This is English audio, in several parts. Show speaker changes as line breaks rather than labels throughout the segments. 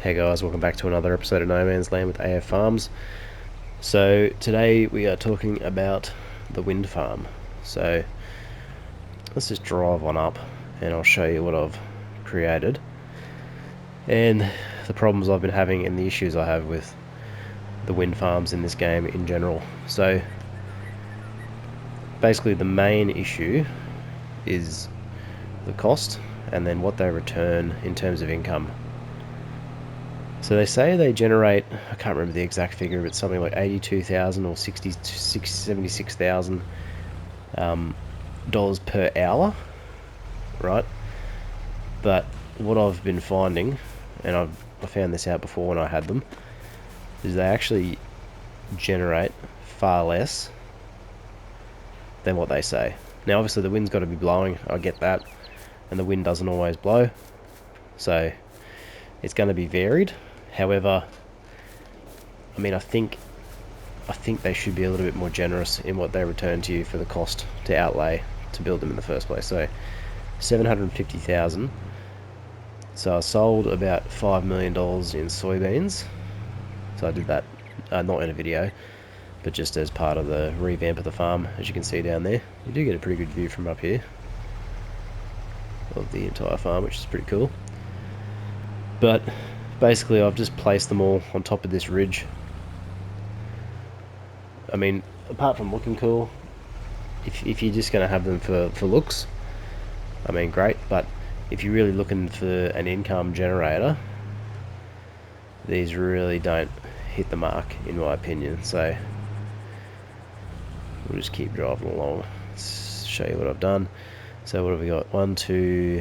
Hey guys, welcome back to another episode of No Man's Land with AF Farms. So today we are talking about the wind farm. So let's just drive on up and I'll show you what I've created and the problems I've been having and the issues I have with the wind farms in this game in general. So basically the main issue is the cost and then what they return in terms of income. So they say they generate, I can't remember the exact figure, but something like 82,000 or 76,000 dollars per hour, right? But what I've been finding, and I found this out before when I had them, is they actually generate far less than what they say. Now obviously the wind's got to be blowing, I get that, and the wind doesn't always blow, so it's going to be varied. However, I mean, I think they should be a little bit more generous in what they return to you for the cost to outlay to build them in the first place. So 750,000. So I sold about $5 million in soybeans. So I did that, not in a video, but just as part of the revamp of the farm. As you can see down there, you do get a pretty good view from up here of the entire farm, which is pretty cool. But basically I've just placed them all on top of this ridge. I mean, apart from looking cool, if you're just going to have them for looks, I mean, great. But if you're really looking for an income generator, these really don't hit the mark, in my opinion. So we'll just keep driving along. Let's show you what I've done. So what have we got? 1, 2,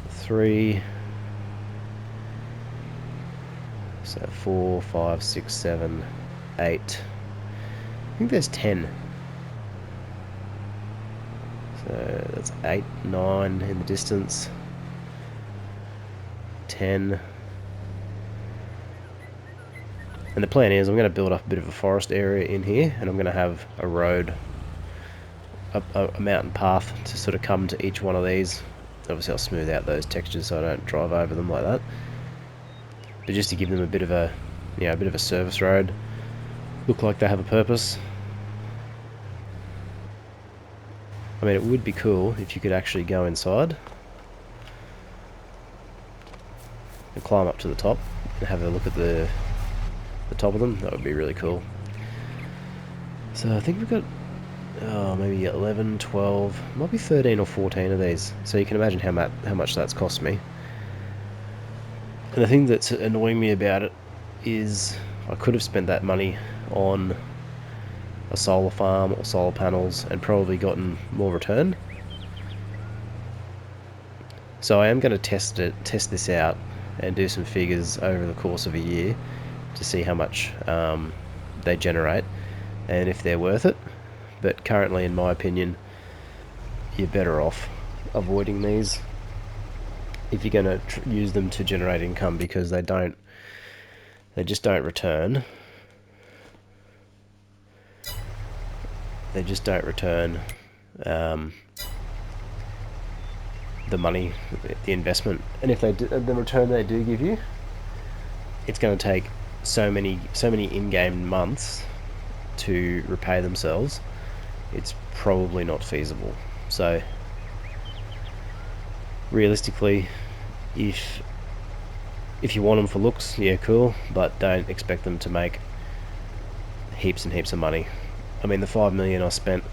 3. So 4, 5, 6, 7, 8. I think there's 10. So that's 8, 9 in the distance. 10. And the plan is I'm going to build up a bit of a forest area in here, and I'm going to have a road, a mountain path to sort of come to each one of these. Obviously I'll smooth out those textures so I don't drive over them like that. But just to give them a bit of a, a bit of a service road, look like they have a purpose. I mean, it would be cool if you could actually go inside and climb up to the top and have a look at the top of them. That would be really cool. So I think we've got maybe 11, 12, might be 13 or 14 of these. So you can imagine how much that's cost me. And the thing that's annoying me about it is I could have spent that money on a solar farm or solar panels and probably gotten more return. So I am going to test this out and do some figures over the course of a year to see how much they generate and if they're worth it. But currently, in my opinion, you're better off avoiding these if you're going to use them to generate income, because they just don't return. They just don't return the money, the investment. And if they do, the return they do give you, it's going to take so many in-game months to repay themselves. It's probably not feasible. So realistically, if you want them for looks, yeah, cool, but don't expect them to make heaps and heaps of money. I mean, the 5 million I spent,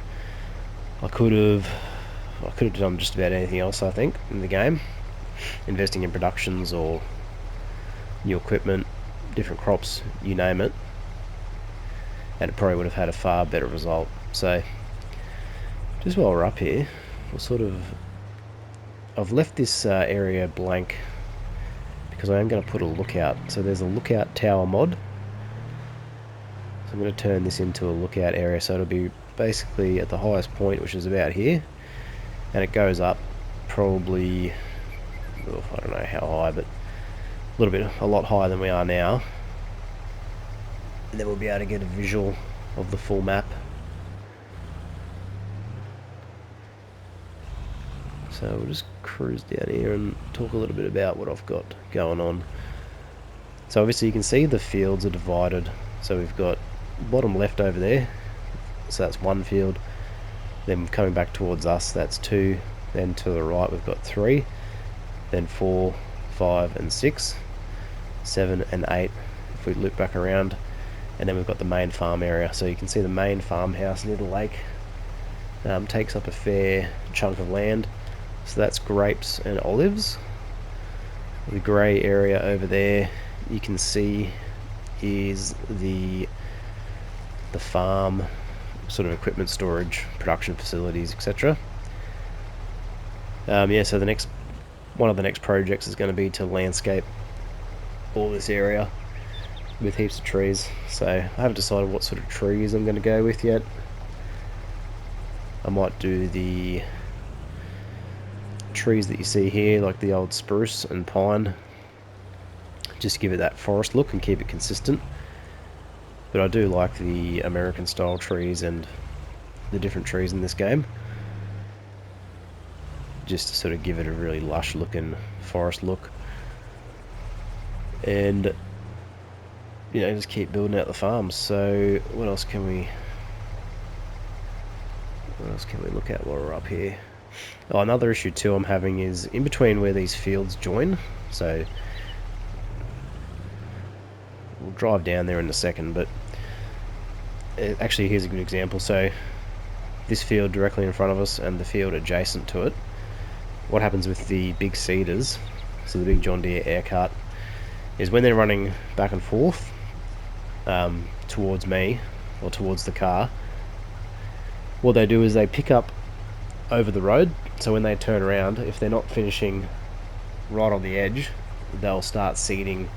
I could have done just about anything else, I think, in the game, investing in productions or new equipment, different crops, you name it, and it probably would have had a far better result. So just while we're up here, I've left this area blank because I am going to put a lookout. So there's a lookout tower mod. So I'm going to turn this into a lookout area, so it'll be basically at the highest point, which is about here, and it goes up probably, I don't know how high, but a lot higher than we are now. And then we'll be able to get a visual of the full map. So we'll just cruise down here and talk a little bit about what I've got going on. So obviously you can see the fields are divided. So we've got bottom left over there, so that's one field. Then coming back towards us, that's 2. Then to the right we've got 3. Then 4, 5 and 6, 7 and 8 if we loop back around. And then we've got the main farm area. So you can see the main farmhouse near the lake takes up a fair chunk of land. So that's grapes and olives. The grey area over there you can see is the farm sort of equipment storage, production facilities, etc. Yeah, so one of the next projects is going to be to landscape all this area with heaps of trees. So I haven't decided what sort of trees I'm going to go with yet. I might do the trees that you see here, like the old spruce and pine, just give it that forest look and keep it consistent. But I do like the American style trees and the different trees in this game, just to sort of give it a really lush looking forest look. And you know, just keep building out the farms. So what else can we look at while we're up here? Oh, another issue too I'm having is in between where these fields join. So we'll drive down there in a second, but actually here's a good example. So this field directly in front of us and the field adjacent to it, what happens with the big seeders, so the big John Deere air cart, is when they're running back and forth towards me or towards the car, what they do is they pick up over the road. So when they turn around, if they're not finishing right on the edge, they'll start seeding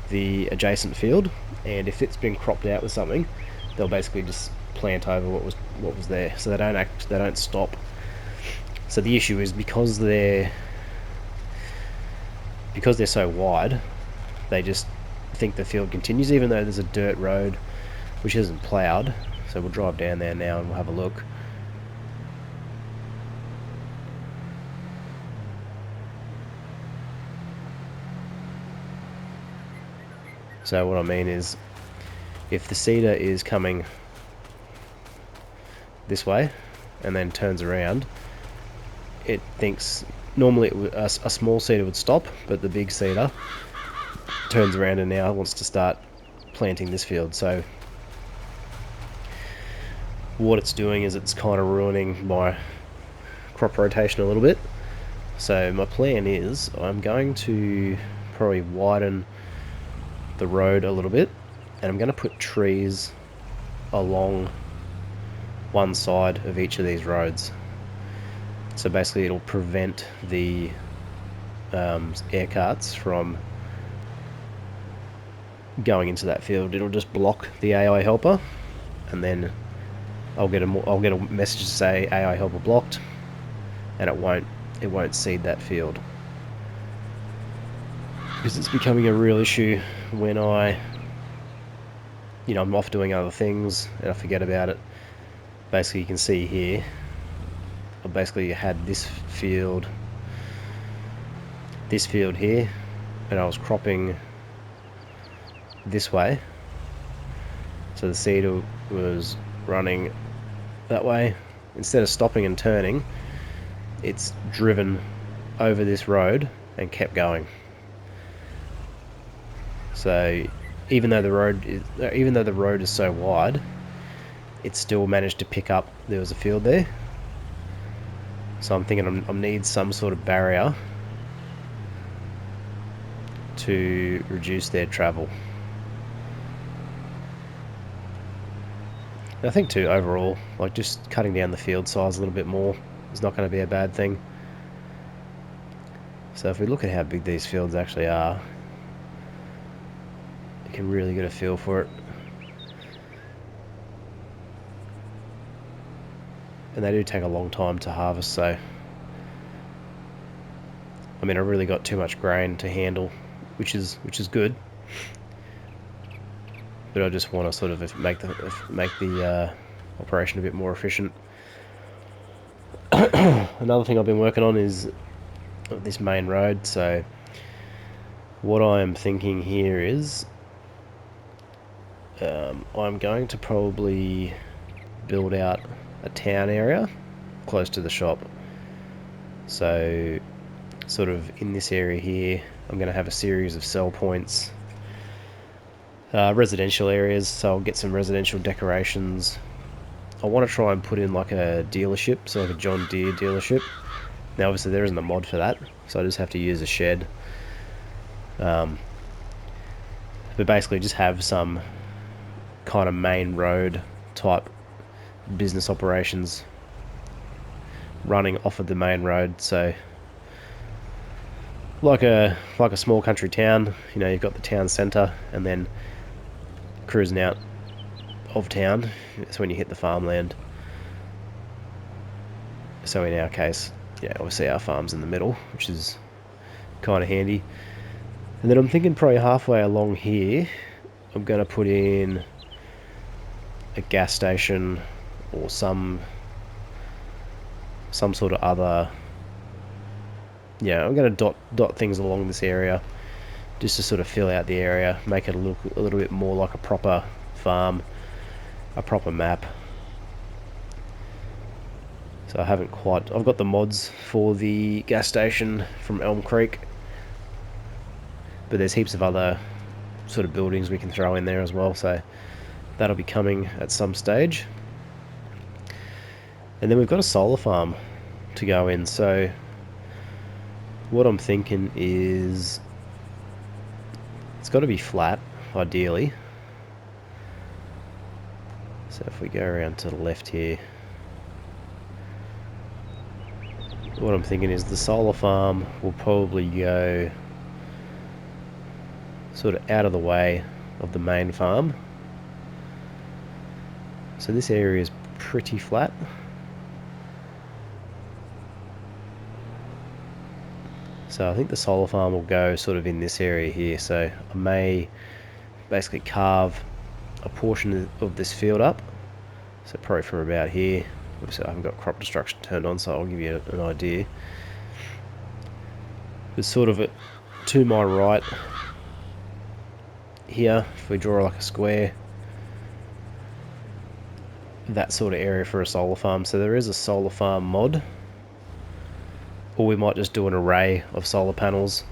the adjacent field, and if it's been cropped out with something, they'll basically just plant over what was there. So they don't stop. So the issue is because they're so wide, they just think the field continues even though there's a dirt road which isn't ploughed. So we'll drive down there now and we'll have a look. So what I mean is, if the seeder is coming this way and then turns around, it thinks normally a small seeder would stop, but the big seeder turns around and now wants to start planting this field. So what it's doing is it's kind of ruining my crop rotation a little bit. So my plan is I'm going to probably widen the road a little bit, and I'm going to put trees along one side of each of these roads. So basically it'll prevent the air carts from going into that field. It'll just block the AI helper, and then I'll get a message to say AI helper blocked, and it won't seed that field, because it's becoming a real issue when I'm off doing other things and I forget about it. Basically you can see here, I basically had this field here, and I was cropping this way, so the seeder was running that way. Instead of stopping and turning, it's driven over this road and kept going. So even though the road is so wide, it still managed to pick up there was a field there. So I'm thinking I need some sort of barrier to reduce their travel. And I think too, overall, like just cutting down the field size a little bit more is not going to be a bad thing. So if we look at how big these fields actually are, you can really get a feel for it. And they do take a long time to harvest, so I mean, I really got too much grain to handle, which is good. But I just want to sort of make the operation a bit more efficient. Another thing I've been working on is this main road. So what I am thinking here is I'm going to probably build out a town area close to the shop. So sort of in this area here, I'm going to have a series of sell points, residential areas, so I'll get some residential decorations. I want to try and put in like a dealership, so like a John Deere dealership. Now obviously there isn't a mod for that, so I just have to use a shed. But basically just have some kind of main road type business operations running off of the main road. So like a small country town, you know, you've got the town centre, and then cruising out of town, that's when you hit the farmland. So in our case, yeah, obviously our farm's in the middle, which is kind of handy. And then I'm thinking probably halfway along here, I'm going to put in a gas station or some sort of other. Yeah, I'm going to dot things along this area just to sort of fill out the area, make it look a little bit more like a proper farm, a proper map. So I haven't quite. I've got the mods for the gas station from Elm Creek, but there's heaps of other sort of buildings we can throw in there as well, so that'll be coming at some stage. And then we've got a solar farm to go in, so what I'm thinking is it's got to be flat, ideally. So if we go around to the left here, what I'm thinking is the solar farm will probably go sort of out of the way of the main farm. So this area is pretty flat. So I think the solar farm will go sort of in this area here. So I may basically carve a portion of this field up. So probably from about here. Obviously I haven't got crop destruction turned on, so I'll give you an idea. But sort of to my right here, if we draw like a square, that sort of area for a solar farm. So there is a solar farm mod, or we might just do an array of solar panels.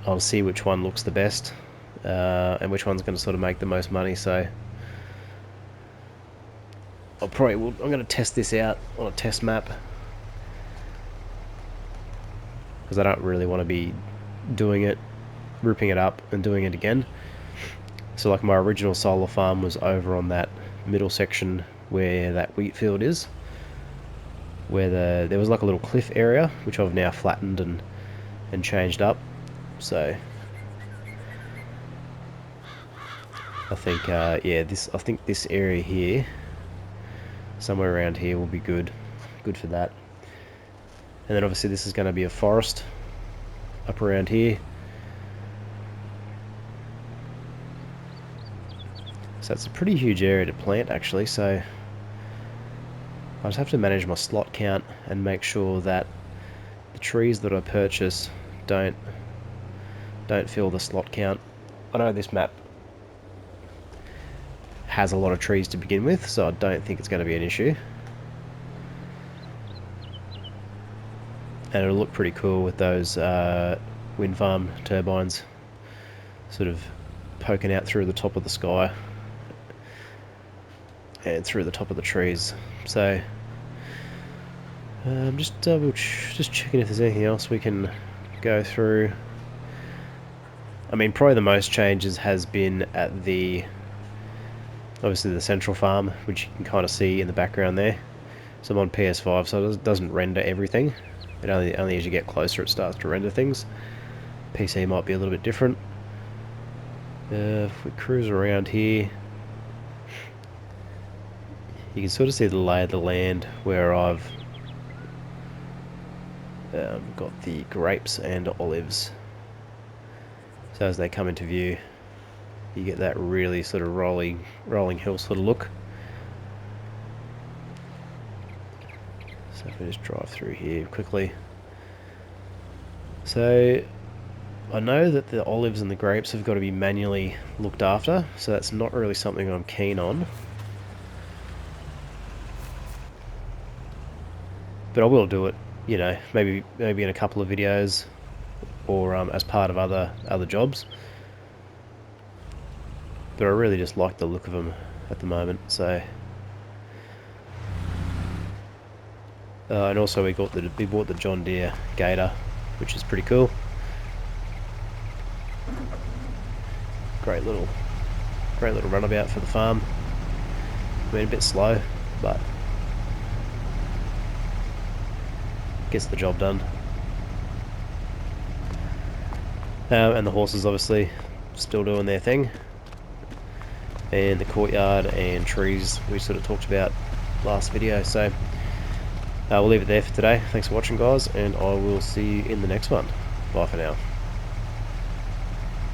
I'll see which one looks the best, and which one's going to sort of make the most money. So I'm going to test this out on a test map, because I don't really want to be doing it, ripping it up and doing it again. So like my original solar farm was over on that middle section where that wheat field is, where there was like a little cliff area, which I've now flattened and changed up. So I think yeah, I think this area here, somewhere around here, will be good for that. And then obviously this is going to be a forest up around here. So it's a pretty huge area to plant actually, so I just have to manage my slot count and make sure that the trees that I purchase don't fill the slot count. I know this map has a lot of trees to begin with, so I don't think it's going to be an issue. And it'll look pretty cool with those wind farm turbines sort of poking out through the top of the sky and through the top of the trees. So I'm just checking if there's anything else we can go through. I mean, probably the most changes has been at obviously the central farm, which you can kind of see in the background there. So I'm on PS5, so it doesn't render everything. It only as you get closer it starts to render things. PC might be a little bit different. If we cruise around here, you can sort of see the lay of the land where I've got the grapes and olives. So as they come into view, you get that really sort of rolling hill sort of look. So if we just drive through here quickly. So I know that the olives and the grapes have got to be manually looked after, so that's not really something I'm keen on. But I will do it, you know, maybe in a couple of videos, or as part of other jobs. But I really just like the look of them at the moment. So, and also we bought the John Deere Gator, which is pretty cool. Great little runabout for the farm. I mean, a bit slow, but gets the job done. And the horses obviously still doing their thing. And the courtyard and trees we sort of talked about last video. So we'll leave it there for today. Thanks for watching, guys, and I will see you in the next one. Bye for now.